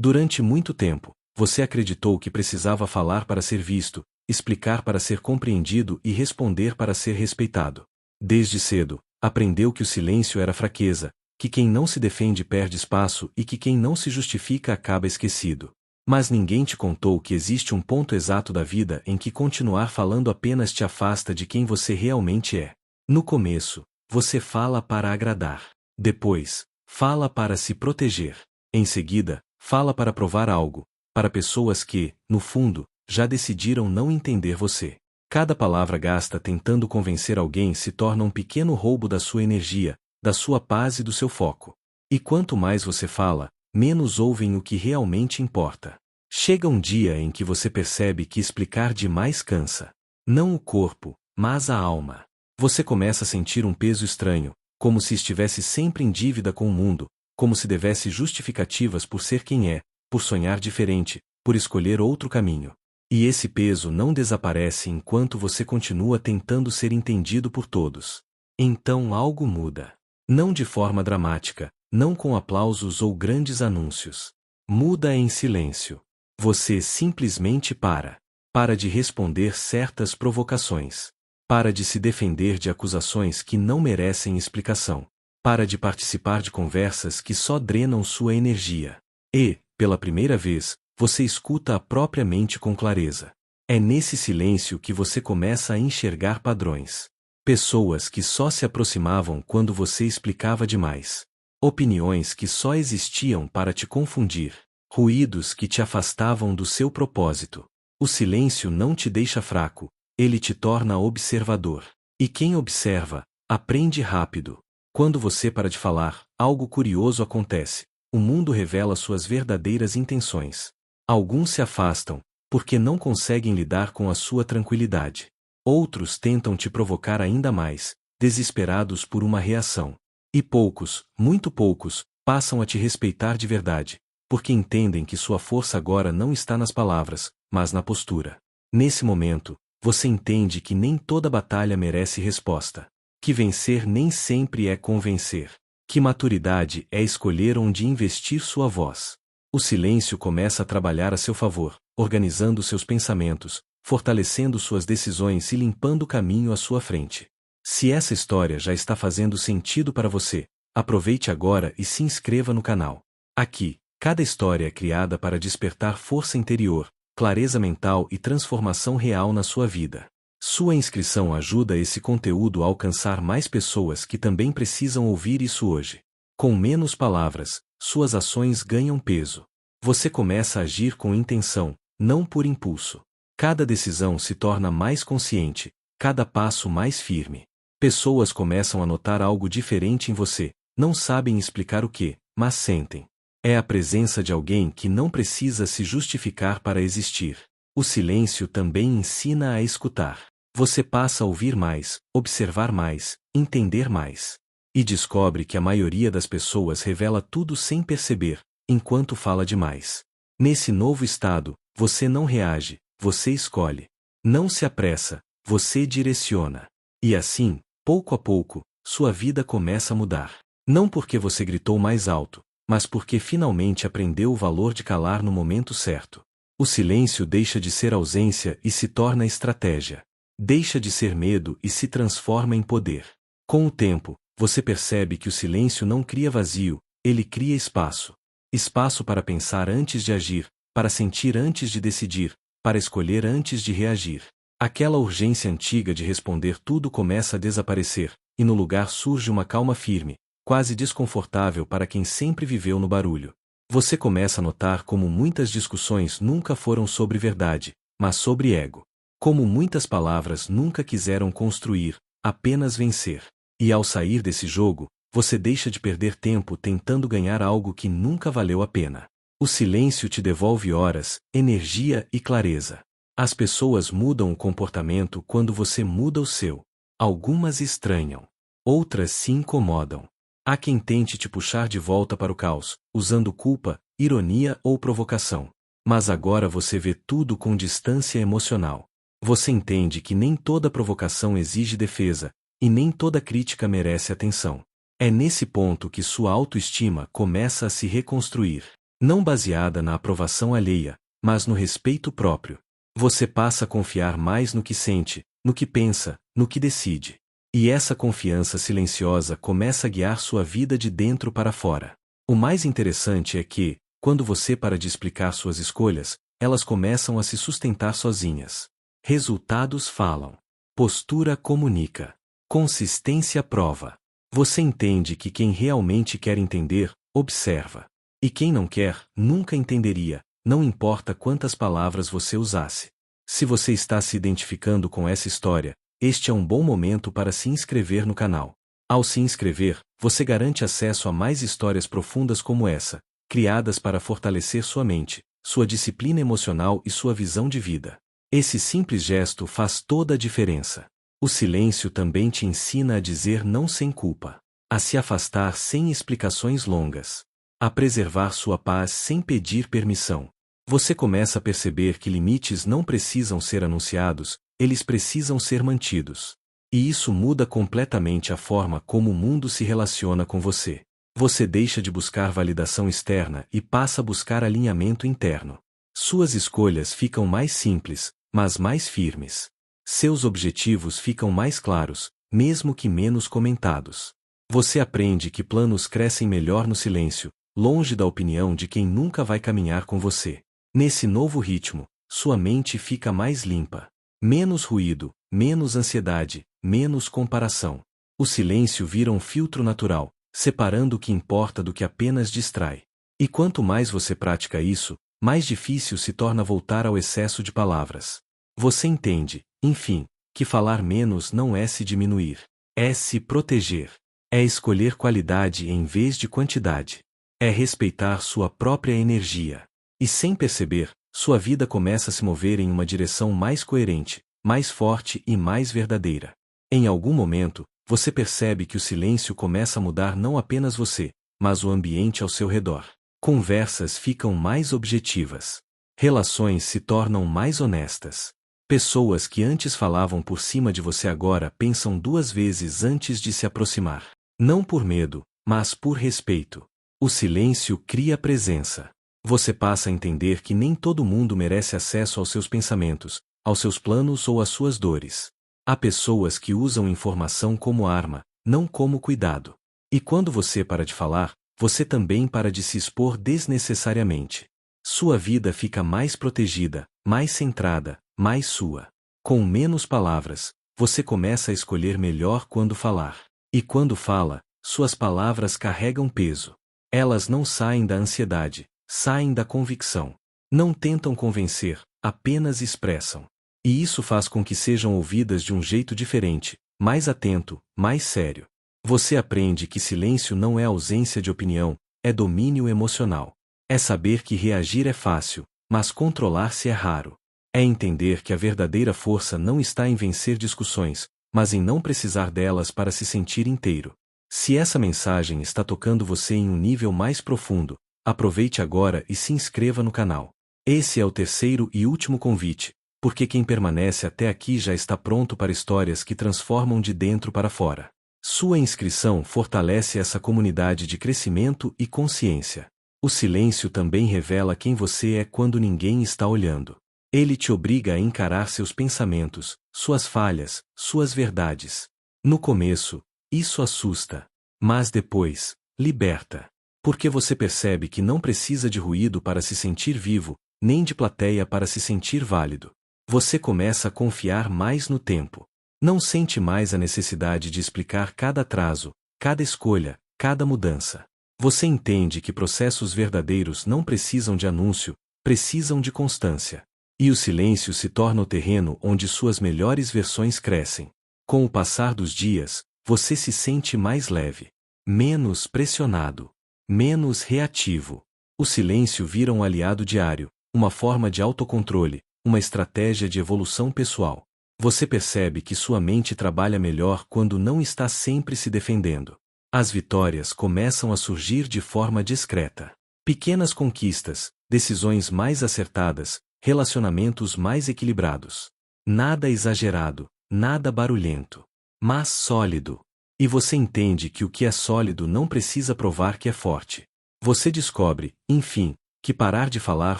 Durante muito tempo, você acreditou que precisava falar para ser visto, explicar para ser compreendido e responder para ser respeitado. Desde cedo, aprendeu que o silêncio era fraqueza, que quem não se defende perde espaço e que quem não se justifica acaba esquecido. Mas ninguém te contou que existe um ponto exato da vida em que continuar falando apenas te afasta de quem você realmente é. No começo, você fala para agradar. Depois, fala para se proteger. Em seguida, fala para provar algo, para pessoas que, no fundo, já decidiram não entender você. Cada palavra gasta tentando convencer alguém se torna um pequeno roubo da sua energia, da sua paz e do seu foco. E quanto mais você fala, menos ouvem o que realmente importa. Chega um dia em que você percebe que explicar demais cansa. Não o corpo, mas a alma. Você começa a sentir um peso estranho, como se estivesse sempre em dívida com o mundo, como se devesse justificativas por ser quem é, por sonhar diferente, por escolher outro caminho. E esse peso não desaparece enquanto você continua tentando ser entendido por todos. Então algo muda. Não de forma dramática, não com aplausos ou grandes anúncios. Muda em silêncio. Você simplesmente para. Para de responder certas provocações. Para de se defender de acusações que não merecem explicação. Para de participar de conversas que só drenam sua energia. E, pela primeira vez, você escuta a própria mente com clareza. É nesse silêncio que você começa a enxergar padrões. Pessoas que só se aproximavam quando você explicava demais. Opiniões que só existiam para te confundir. Ruídos que te afastavam do seu propósito. O silêncio não te deixa fraco, ele te torna observador. E quem observa, aprende rápido. Quando você para de falar, algo curioso acontece. O mundo revela suas verdadeiras intenções. Alguns se afastam, porque não conseguem lidar com a sua tranquilidade. Outros tentam te provocar ainda mais, desesperados por uma reação. E poucos, muito poucos, passam a te respeitar de verdade, porque entendem que sua força agora não está nas palavras, mas na postura. Nesse momento, você entende que nem toda batalha merece resposta. Que vencer nem sempre é convencer. Que maturidade é escolher onde investir sua voz. O silêncio começa a trabalhar a seu favor, organizando seus pensamentos, fortalecendo suas decisões e limpando o caminho à sua frente. Se essa história já está fazendo sentido para você, aproveite agora e se inscreva no canal. Aqui, cada história é criada para despertar força interior, clareza mental e transformação real na sua vida. Sua inscrição ajuda esse conteúdo a alcançar mais pessoas que também precisam ouvir isso hoje. Com menos palavras, suas ações ganham peso. Você começa a agir com intenção, não por impulso. Cada decisão se torna mais consciente, cada passo mais firme. Pessoas começam a notar algo diferente em você, não sabem explicar o que, mas sentem. É a presença de alguém que não precisa se justificar para existir. O silêncio também ensina a escutar. Você passa a ouvir mais, observar mais, entender mais. E descobre que a maioria das pessoas revela tudo sem perceber, enquanto fala demais. Nesse novo estado, você não reage, você escolhe. Não se apressa, você direciona. E assim, pouco a pouco, sua vida começa a mudar. Não porque você gritou mais alto, mas porque finalmente aprendeu o valor de calar no momento certo. O silêncio deixa de ser ausência e se torna estratégia. Deixa de ser medo e se transforma em poder. Com o tempo, você percebe que o silêncio não cria vazio, ele cria espaço. Espaço para pensar antes de agir, para sentir antes de decidir, para escolher antes de reagir. Aquela urgência antiga de responder tudo começa a desaparecer, e no lugar surge uma calma firme, quase desconfortável para quem sempre viveu no barulho. Você começa a notar como muitas discussões nunca foram sobre verdade, mas sobre ego. Como muitas palavras nunca quiseram construir, apenas vencer. E ao sair desse jogo, você deixa de perder tempo tentando ganhar algo que nunca valeu a pena. O silêncio te devolve horas, energia e clareza. As pessoas mudam o comportamento quando você muda o seu. Algumas estranham. Outras se incomodam. Há quem tente te puxar de volta para o caos, usando culpa, ironia ou provocação. Mas agora você vê tudo com distância emocional. Você entende que nem toda provocação exige defesa, e nem toda crítica merece atenção. É nesse ponto que sua autoestima começa a se reconstruir. não baseada na aprovação alheia, mas no respeito próprio. Você passa a confiar mais no que sente, no que pensa, no que decide. E essa confiança silenciosa começa a guiar sua vida de dentro para fora. O mais interessante é que, quando você para de explicar suas escolhas, elas começam a se sustentar sozinhas. Resultados falam. Postura comunica. Consistência prova. Você entende que quem realmente quer entender, observa. E quem não quer, nunca entenderia, não importa quantas palavras você usasse. Se você está se identificando com essa história, este é um bom momento para se inscrever no canal. Ao se inscrever, você garante acesso a mais histórias profundas como essa, criadas para fortalecer sua mente, sua disciplina emocional e sua visão de vida. Esse simples gesto faz toda a diferença. O silêncio também te ensina a dizer não sem culpa, a se afastar sem explicações longas, a preservar sua paz sem pedir permissão. Você começa a perceber que limites não precisam ser anunciados, eles precisam ser mantidos. E isso muda completamente a forma como o mundo se relaciona com você. Você deixa de buscar validação externa e passa a buscar alinhamento interno. Suas escolhas ficam mais simples, mas mais firmes. Seus objetivos ficam mais claros, mesmo que menos comentados. Você aprende que planos crescem melhor no silêncio, longe da opinião de quem nunca vai caminhar com você. Nesse novo ritmo, sua mente fica mais limpa. Menos ruído, menos ansiedade, menos comparação. O silêncio vira um filtro natural, separando o que importa do que apenas distrai. E quanto mais você pratica isso, mais difícil se torna voltar ao excesso de palavras. Você entende, enfim, que falar menos não é se diminuir. É se proteger. É escolher qualidade em vez de quantidade. É respeitar sua própria energia. E sem perceber, sua vida começa a se mover em uma direção mais coerente, mais forte e mais verdadeira. Em algum momento, você percebe que o silêncio começa a mudar não apenas você, mas o ambiente ao seu redor. Conversas ficam mais objetivas. Relações se tornam mais honestas. Pessoas que antes falavam por cima de você agora pensam duas vezes antes de se aproximar. Não por medo, mas por respeito. O silêncio cria presença. Você passa a entender que nem todo mundo merece acesso aos seus pensamentos, aos seus planos ou às suas dores. Há pessoas que usam informação como arma, não como cuidado. E quando você para de falar, você também para de se expor desnecessariamente. Sua vida fica mais protegida, mais centrada, mais sua. Com menos palavras, você começa a escolher melhor quando falar. E quando fala, suas palavras carregam peso. Elas não saem da ansiedade, saem da convicção. Não tentam convencer, apenas expressam. E isso faz com que sejam ouvidas de um jeito diferente, mais atento, mais sério. Você aprende que silêncio não é ausência de opinião, é domínio emocional. É saber que reagir é fácil, mas controlar-se é raro. É entender que a verdadeira força não está em vencer discussões, mas em não precisar delas para se sentir inteiro. Se essa mensagem está tocando você em um nível mais profundo, aproveite agora e se inscreva no canal. Esse é o terceiro e último convite, porque quem permanece até aqui já está pronto para histórias que transformam de dentro para fora. Sua inscrição fortalece essa comunidade de crescimento e consciência. O silêncio também revela quem você é quando ninguém está olhando. Ele te obriga a encarar seus pensamentos, suas falhas, suas verdades. No começo, isso assusta. Mas depois, liberta. Porque você percebe que não precisa de ruído para se sentir vivo, nem de plateia para se sentir válido. Você começa a confiar mais no tempo. Não sente mais a necessidade de explicar cada atraso, cada escolha, cada mudança. Você entende que processos verdadeiros não precisam de anúncio, precisam de constância. E o silêncio se torna o terreno onde suas melhores versões crescem. Com o passar dos dias, você se sente mais leve, menos pressionado, menos reativo. O silêncio vira um aliado diário, uma forma de autocontrole, uma estratégia de evolução pessoal. Você percebe que sua mente trabalha melhor quando não está sempre se defendendo. As vitórias começam a surgir de forma discreta. Pequenas conquistas, decisões mais acertadas, relacionamentos mais equilibrados. Nada exagerado, nada barulhento, mas sólido. E você entende que o que é sólido não precisa provar que é forte. Você descobre, enfim, que parar de falar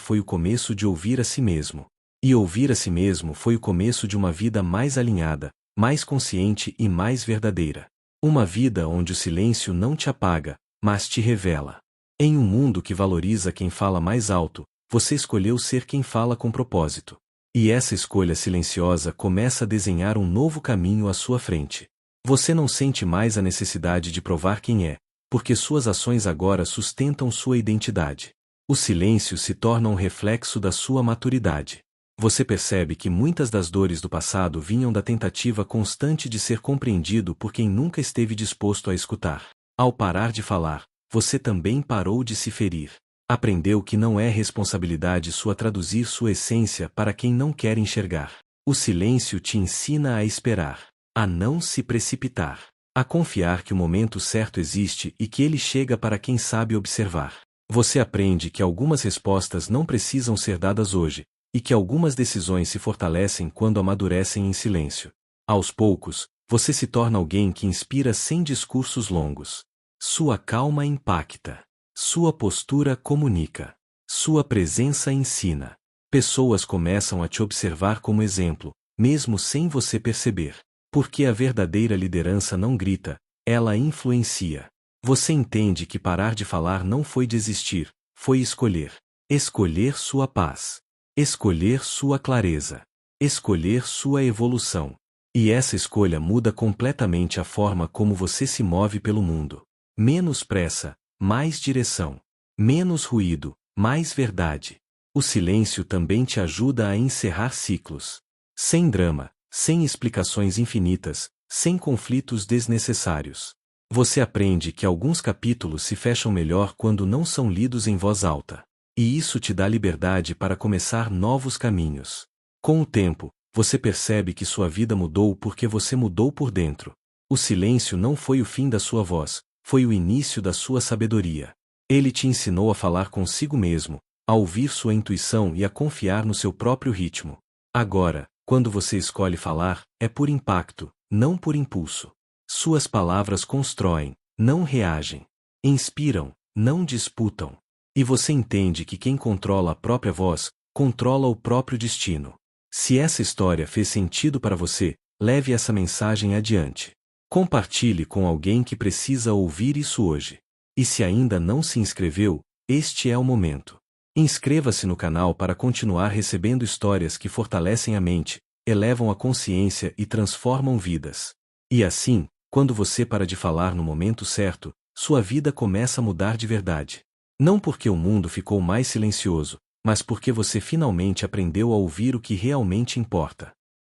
foi o começo de ouvir a si mesmo. E ouvir a si mesmo foi o começo de uma vida mais alinhada, mais consciente e mais verdadeira. Uma vida onde o silêncio não te apaga, mas te revela. Em um mundo que valoriza quem fala mais alto, você escolheu ser quem fala com propósito. E essa escolha silenciosa começa a desenhar um novo caminho à sua frente. Você não sente mais a necessidade de provar quem é, porque suas ações agora sustentam sua identidade. O silêncio se torna um reflexo da sua maturidade. Você percebe que muitas das dores do passado vinham da tentativa constante de ser compreendido por quem nunca esteve disposto a escutar. Ao parar de falar, você também parou de se ferir. Aprendeu que não é responsabilidade sua traduzir sua essência para quem não quer enxergar. O silêncio te ensina a esperar, a não se precipitar, a confiar que o momento certo existe e que ele chega para quem sabe observar. Você aprende que algumas respostas não precisam ser dadas hoje, e que algumas decisões se fortalecem quando amadurecem em silêncio. Aos poucos, você se torna alguém que inspira sem discursos longos. Sua calma impacta. Sua postura comunica. Sua presença ensina. Pessoas começam a te observar como exemplo, mesmo sem você perceber. Porque a verdadeira liderança não grita, ela influencia. Você entende que parar de falar não foi desistir, foi escolher. Escolher sua paz. Escolher sua clareza. Escolher sua evolução. E essa escolha muda completamente a forma como você se move pelo mundo. Menos pressa, mais direção. Menos ruído, mais verdade. O silêncio também te ajuda a encerrar ciclos. Sem drama, sem explicações infinitas, sem conflitos desnecessários. Você aprende que alguns capítulos se fecham melhor quando não são lidos em voz alta. E isso te dá liberdade para começar novos caminhos. Com o tempo, você percebe que sua vida mudou porque você mudou por dentro. O silêncio não foi o fim da sua voz, foi o início da sua sabedoria. Ele te ensinou a falar consigo mesmo, a ouvir sua intuição e a confiar no seu próprio ritmo. Agora, quando você escolhe falar, é por impacto, não por impulso. Suas palavras constroem, não reagem. Inspiram, não disputam. E você entende que quem controla a própria voz, controla o próprio destino. Se essa história fez sentido para você, leve essa mensagem adiante. Compartilhe com alguém que precisa ouvir isso hoje. E se ainda não se inscreveu, este é o momento. Inscreva-se no canal para continuar recebendo histórias que fortalecem a mente, elevam a consciência e transformam vidas. E assim, quando você para de falar no momento certo, sua vida começa a mudar de verdade. Não porque o mundo ficou mais silencioso, mas porque você finalmente aprendeu a ouvir o que realmente importa.